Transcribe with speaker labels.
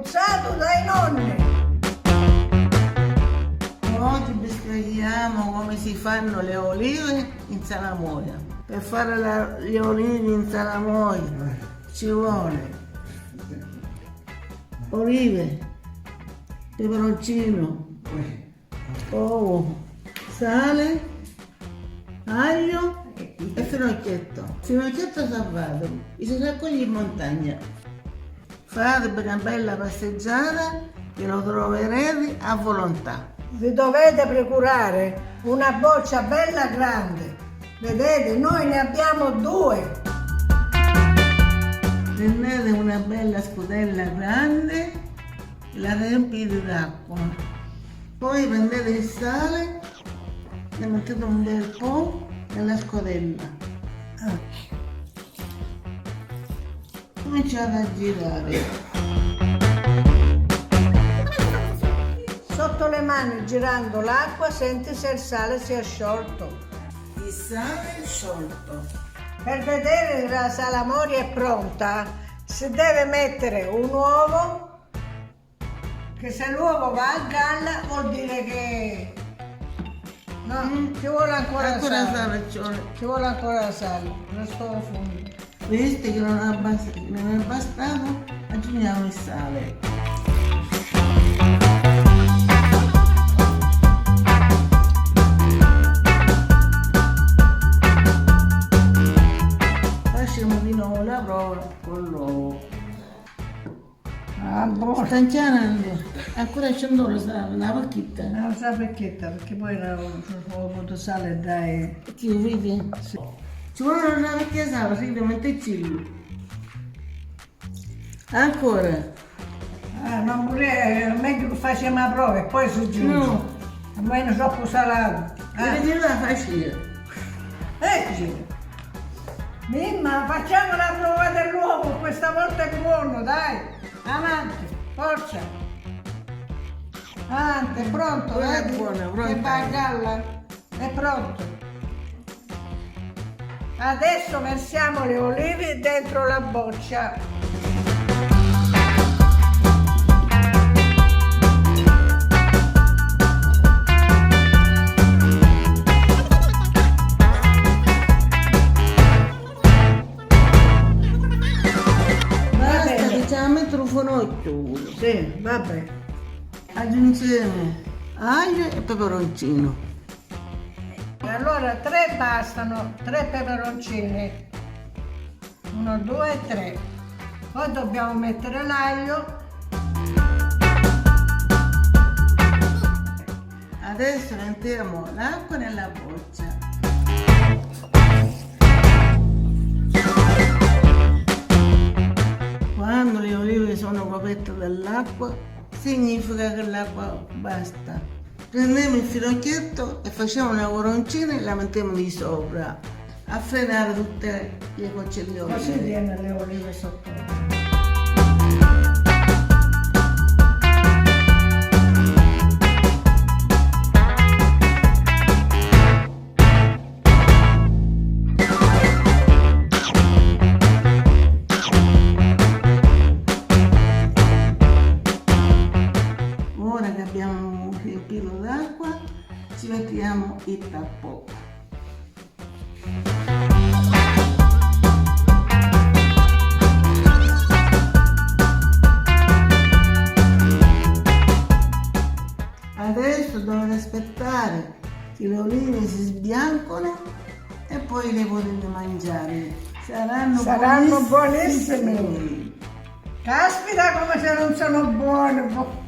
Speaker 1: spruzzato dai nonni.
Speaker 2: Oggi vi spieghiamo come si fanno le olive in salamoia. Per fare le olive in salamoia ci vuole olive, peperoncino, uovo, sale, aglio e finocchietto. Finocchietto salvato, si raccoglie in montagna. Fate una bella passeggiata che lo troverete a volontà.
Speaker 1: Vi dovete procurare una boccia bella grande. Vedete, noi ne abbiamo 2.
Speaker 2: Prendete una bella scudella grande e la riempite d'acqua. Poi prendete il sale, ne mettete un bel po' nella scodella. Cominciate a girare.
Speaker 1: Sotto le mani, girando l'acqua, senti se il sale si è sciolto.
Speaker 2: Il sale è sciolto.
Speaker 1: Per vedere se la salamoria è pronta, si deve mettere un uovo, che se l'uovo va a galla vuol dire che... No, ci vuole ancora sale. Ci vuole ancora sale, non sto fondo.
Speaker 2: Vedete che non è bastato, aggiungiamo il sale. Facciamo di nuovo la prova con l'uovo.
Speaker 1: Ah, buono.
Speaker 2: Sta inchianando, ancora c'è un sale, una pacchetta.
Speaker 1: Non so perché poi ho avuto sale dai...
Speaker 2: Che vedi?
Speaker 1: Sì.
Speaker 2: Ci vuole una vecchia sale, si deve metterci. Ancora.
Speaker 1: Non vorrei, meglio che facciamo la prova e poi si giunge.
Speaker 2: No.
Speaker 1: A me non troppo salato.
Speaker 2: Vedi la facile.
Speaker 1: Eccoci. Mimma, facciamo la prova dell'uovo, questa volta è buono, dai. Avanti, forza. Avanti, è pronto,
Speaker 2: Quella è
Speaker 1: vedi?
Speaker 2: buona, pronta.
Speaker 1: Che va a galla. È pronto. Adesso versiamo le olive dentro la boccia.
Speaker 2: Mettere un fonocchio.
Speaker 1: Sì, vabbè.
Speaker 2: Aggiungiamo aglio e peperoncino.
Speaker 1: Allora 3 bastano, 3 peperoncini. 1, 2, 3. Poi dobbiamo mettere l'aglio.
Speaker 2: Adesso mettiamo l'acqua nella boccia. Quando le olive sono coperte dall'acqua, significa che l'acqua basta. Prendiamo il finocchietto e facciamo una coroncina e la mettiamo di sopra a frenare tutte le gocce di olio.
Speaker 1: Così tiene le olive sotto.
Speaker 2: Ora che abbiamo riempito d'acqua, ci mettiamo il tappo. Adesso dovete aspettare che le olive si sbiancano e poi le potete mangiare. Saranno
Speaker 1: Buonissime. Caspita come se non sono buone.